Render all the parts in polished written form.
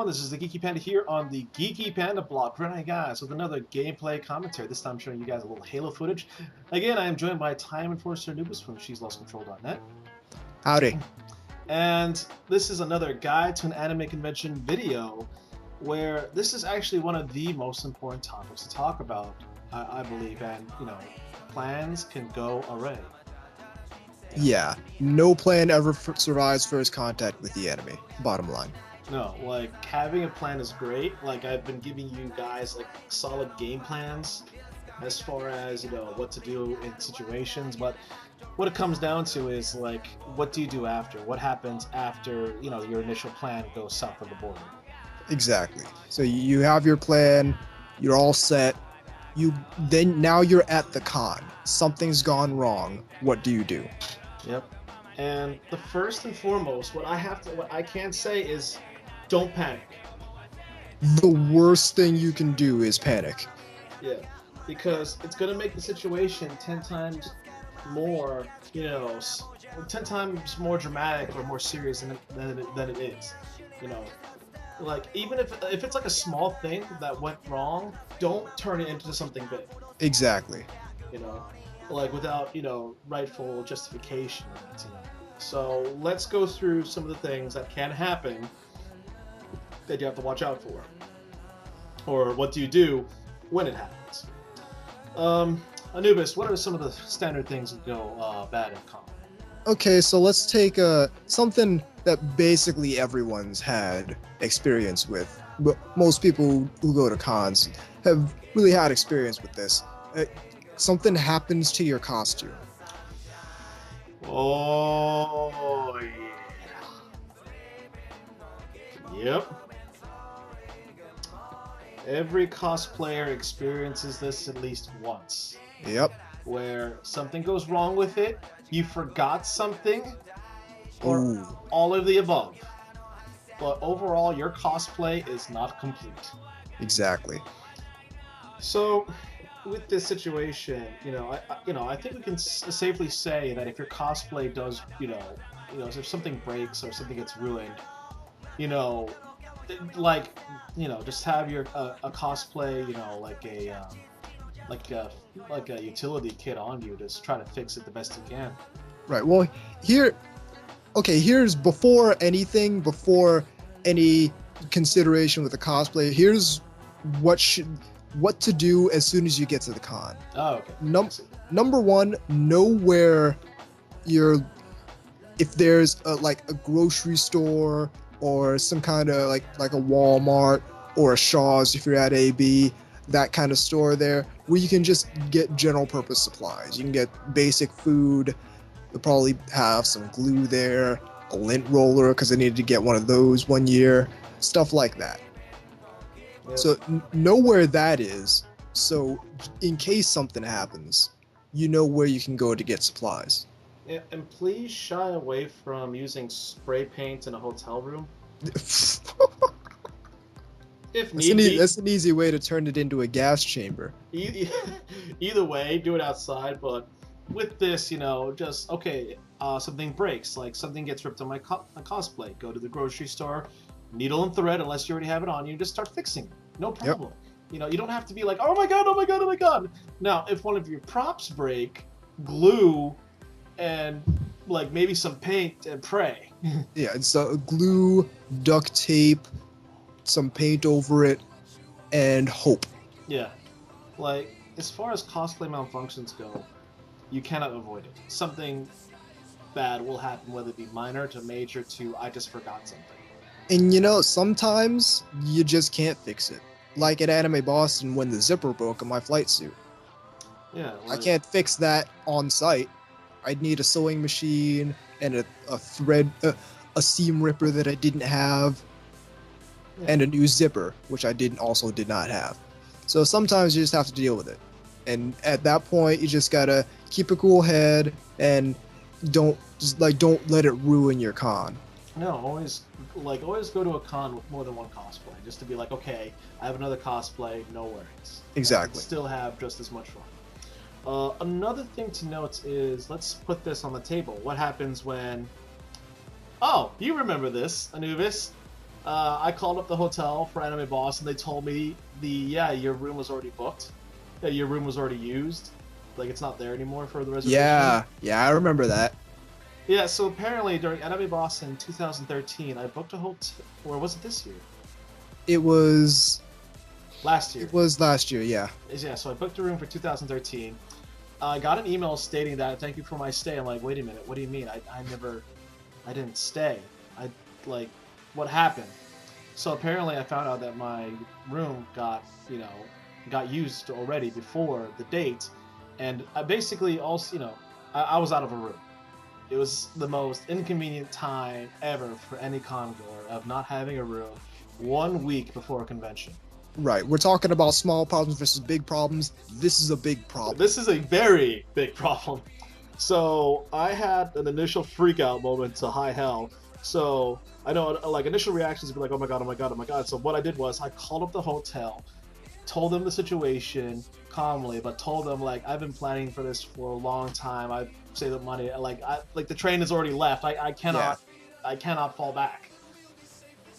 everyone? This is the Geeky Panda here on the Geeky Panda blog. Right, guys, with another gameplay commentary. This time showing you guys a little Halo footage. Again, I am joined by TimeEnforcer Anubis from She'sLostControl.net. Howdy. And this is another guide to an anime convention video, where this is actually one of the most important topics to talk about, I believe. And plans can go awry. Yeah, no plan ever survives first contact with the enemy. Bottom line. No, like, having a plan is great. Like, I've been giving you guys like solid game plans as far as what to do in situations, but what it comes down to is like, what do you do after? What happens after your initial plan goes south of the border? Exactly. So you have your plan, you're all set. Now you're at the con. Something's gone wrong. What do you do? Yep. And the first and foremost, what I can say is, don't panic. The worst thing you can do is panic. Yeah, because it's gonna make the situation 10 times more, 10 times more dramatic or more serious than it is. Like, even if it's like a small thing that went wrong, don't turn it into something big. Exactly. Like, without rightful justification. So let's go through some of the things that can happen that you have to watch out for, or what do you do when it happens. Anubis, what are some of the standard things that go bad in con? Okay, so let's take something that basically everyone's had experience with. But most people who go to cons have really had experience with this. Something happens to your costume. Oh, yeah. Yep. Every cosplayer experiences this at least once. Yep. Where something goes wrong with it, you forgot something, or Ooh. all of the above. But overall, your cosplay is not complete. Exactly. So, with this situation, I think we can safely say that if your cosplay does, if something breaks or something gets ruined, just have your a cosplay, like a utility kit on you, just try to fix it the best you can. Right. Well, here's before any consideration with the cosplay. Here's what to do as soon as you get to the con. Oh, okay. Number one, know where if there's a grocery store or some kind of like a Walmart or a Shaw's if you're at AB, that kind of store there, where you can just get general purpose supplies. You can get basic food. You'll probably have some glue there, a lint roller because I needed to get one of those one year, stuff like that. Yep. So know where that is, so in case something happens, you know where you can go to get supplies. Yeah, and please shy away from using spray paint in a hotel room. If need be. That's an easy way to turn it into a gas chamber. Either way, do it outside, but with this, just, okay, something breaks, like something gets ripped on my cosplay. Go to the grocery store, needle and thread, unless you already have it on you, just start fixing it. No problem. Yep. You don't have to be like, oh my god, oh my god, oh my god. Now, if one of your props break, glue and like maybe some paint and pray. Yeah, it's glue, duct tape, some paint over it, and hope. Yeah. Like, as far as cosplay malfunctions go, you cannot avoid it. Something bad will happen, whether it be minor to major to I just forgot something. And sometimes you just can't fix it. Like at Anime Boston when the zipper broke in my flight suit. Yeah. I can't fix that on site. I'd need a sewing machine and a thread, a seam ripper that I didn't have, and a new zipper, which I did not have. So sometimes you just have to deal with it. And at that point, you just gotta keep a cool head and don't let it ruin your con. No, always go to a con with more than one cosplay, just to be like, okay, I have another cosplay, no worries. Exactly. Still have just as much fun. Another thing to note is, let's put this on the table. What happens when... Oh, you remember this, Anubis. I called up the hotel for Anime Boss, and they told me your room was already booked. Yeah, your room was already used. Like it's not there anymore for the reservation. Yeah, I remember that. Yeah, so apparently during Anime Boss in 2013, I booked a hotel. Or was it this year? It was Last year. it was last year, yeah. Yeah, so I booked a room for 2013. I got an email stating that thank you for my stay. I'm like, wait a minute, what do you mean? I didn't stay. I like, what happened? So apparently, I found out that my room got used already before the date, and I basically also, I was out of a room. It was the most inconvenient time ever for any congoer of not having a room 1 week before a convention. Right. We're talking about small problems versus big problems. This is a big problem. This is a very big problem. So I had an initial freak out moment to high hell. So I know like initial reactions would be like, oh my god, oh my god, oh my god. So what I did was I called up the hotel, told them the situation calmly, but told them like I've been planning for this for a long time. I've saved up money. Like the train has already left. I cannot fall back.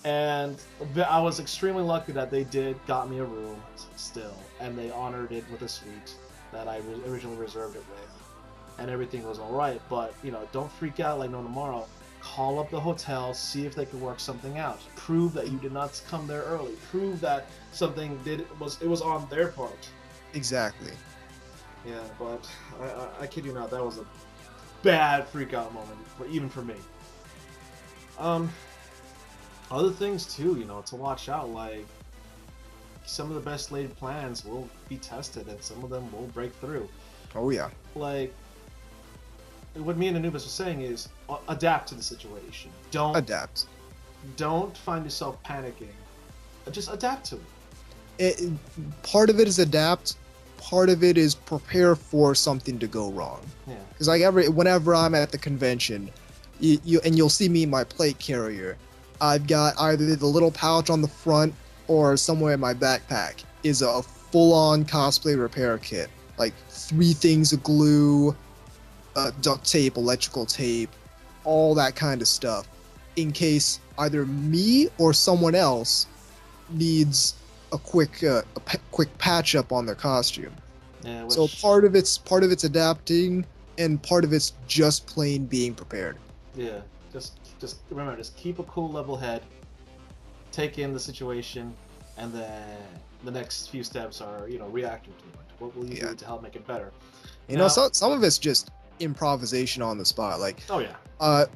And I was extremely lucky that they got me a room still, and they honored it with a suite that I originally reserved it with, and everything was all right. But don't freak out like no tomorrow. Call up the hotel, see if they can work something out. Prove that you did not come there early. Prove that something it was on their part. Exactly. Yeah, but I kid you not, that was a bad freak out moment, even for me. Other things too, to watch out, like some of the best laid plans will be tested and some of them will break through. Oh yeah. Like what me and Anubis were saying is adapt to the situation. Don't find yourself panicking. Just adapt to it. Part of it is adapt. Part of it is prepare for something to go wrong. Yeah. Because whenever I'm at the convention, you'll see me in my plate carrier. I've got either the little pouch on the front or somewhere in my backpack is a full-on cosplay repair kit. Like 3 things of glue, duct tape, electrical tape, all that kind of stuff. In case either me or someone else needs a quick patch up on their costume. Yeah, So part of it's adapting, and part of it's just plain being prepared. Yeah, just remember, just keep a cool, level head. Take in the situation, and then the next few steps are, reacting to it. What will you do to help make it better? Some of it's just improvisation on the spot. Like, oh yeah, a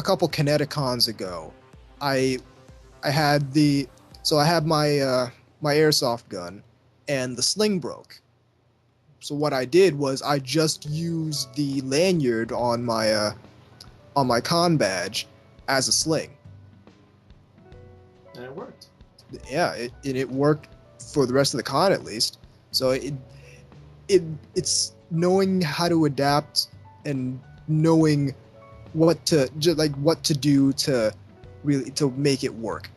couple Kineticons ago, I had my my airsoft gun, and the sling broke. So what I did was I just used the lanyard on my con badge as a sling. And it worked. Yeah, it worked for the rest of the con at least. So it's knowing how to adapt and knowing what to do to really to make it work.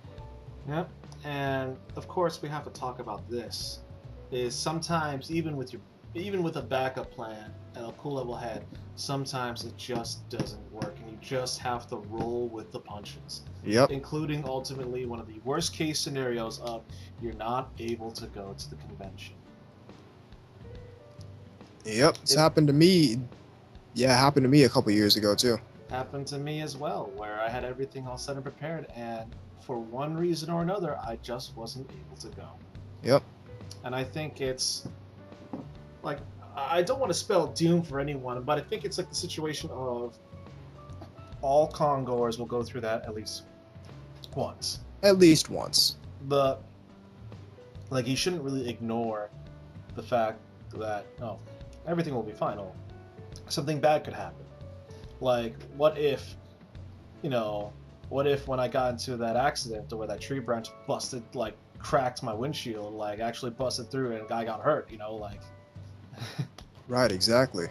Yep. And of course we have to talk about this. Is sometimes even with a backup plan and a cool level head, sometimes it just doesn't work, and you just have to roll with the punches. Yep. Including ultimately one of the worst case scenarios of you're not able to go to the convention. Yep. It's happened to me. Yeah, it happened to me a couple years ago too. Happened to me as well, where I had everything all set and prepared, and for one reason or another, I just wasn't able to go. Yep. And I think it's like, I don't want to spell doom for anyone, but I think it's like the situation of all con-goers will go through that at least once. At least once. You shouldn't really ignore the fact that, everything will be fine. Something bad could happen. Like, what if when I got into that accident where that tree branch busted, cracked my windshield, actually busted through and a guy got hurt, Right, exactly.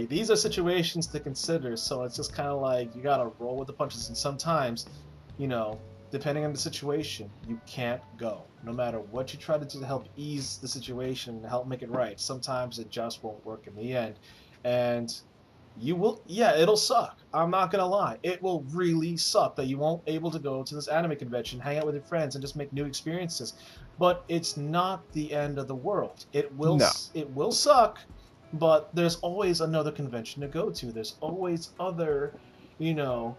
These are situations to consider, so it's just kind of you gotta roll with the punches, and sometimes, depending on the situation, you can't go. No matter what you try to do to help ease the situation and help make it right, sometimes it just won't work in the end. And You will, yeah, it'll suck. I'm not gonna lie. It will really suck that you won't able to go to this anime convention, hang out with your friends, and just make new experiences. But it's not the end of the world. No, It will suck, but there's always another convention to go to. There's always other, you know,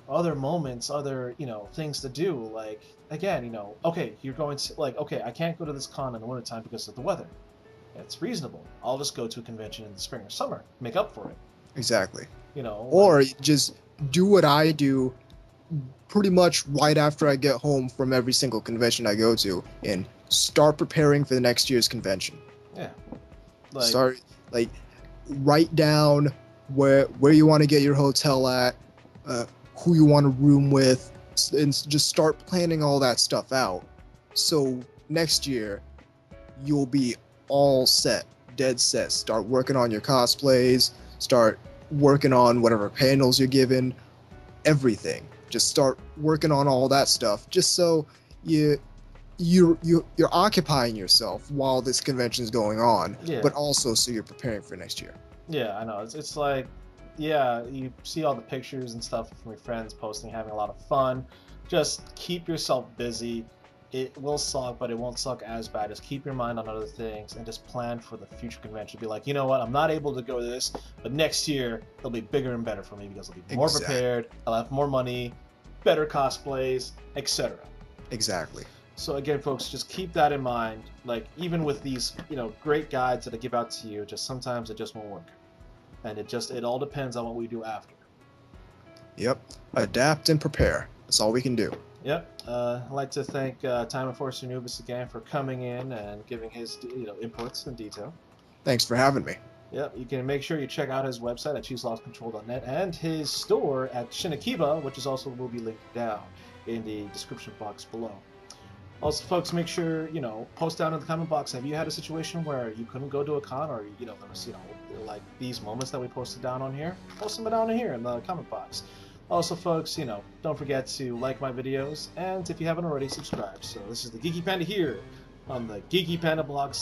other moments, other, things to do. Like, again, okay, you're going to, like, okay, I can't go to this con in the wintertime because of the weather. It's reasonable. I'll just go to a convention in the spring or summer, make up for it. exactly. Like, Or just do what I do pretty much right after I get home from every single convention I go to and start preparing for the next year's convention. yeah, like, Start like write down where you want to get your hotel at, who you want to room with, and just start planning all that stuff out. So next year you'll be all set, dead set. Start working on your cosplays, start working on whatever panels you're given, everything. Just start working on all that stuff just so you're occupying yourself while this convention is going on, yeah, but also so you're preparing for next year. yeah, I know. It's like, yeah, you see all the pictures and stuff from your friends posting, having a lot of fun. Just keep yourself busy. It will suck, but it won't suck as bad. Just keep your mind on other things and just plan for the future convention. Be like, you know what, I'm not able to go to this, but next year it'll be bigger and better for me because I'll be more prepared, I'll have more money, better cosplays, etc. Exactly. So again, folks, just keep that in mind. Like, even with these, great guides that I give out to you, just sometimes it just won't work. And it all depends on what we do after. Yep. Adapt and prepare. That's all we can do. Yep. I'd like to thank TimeEnforcer Anubis again for coming in and giving his inputs in detail. Thanks for having me. Yep. You can make sure you check out his website at chooselostcontrol.net and his store at Shinakiba, which is also will be linked down in the description box below. Also, folks, make sure, post down in the comment box, have you had a situation where you couldn't go to a con, or, there was, like these moments that we posted down on here? Post them down here in the comment box. Also, folks, don't forget to like my videos, and if you haven't already, subscribe. So this is the Geeky Panda here on the Geeky Panda blog,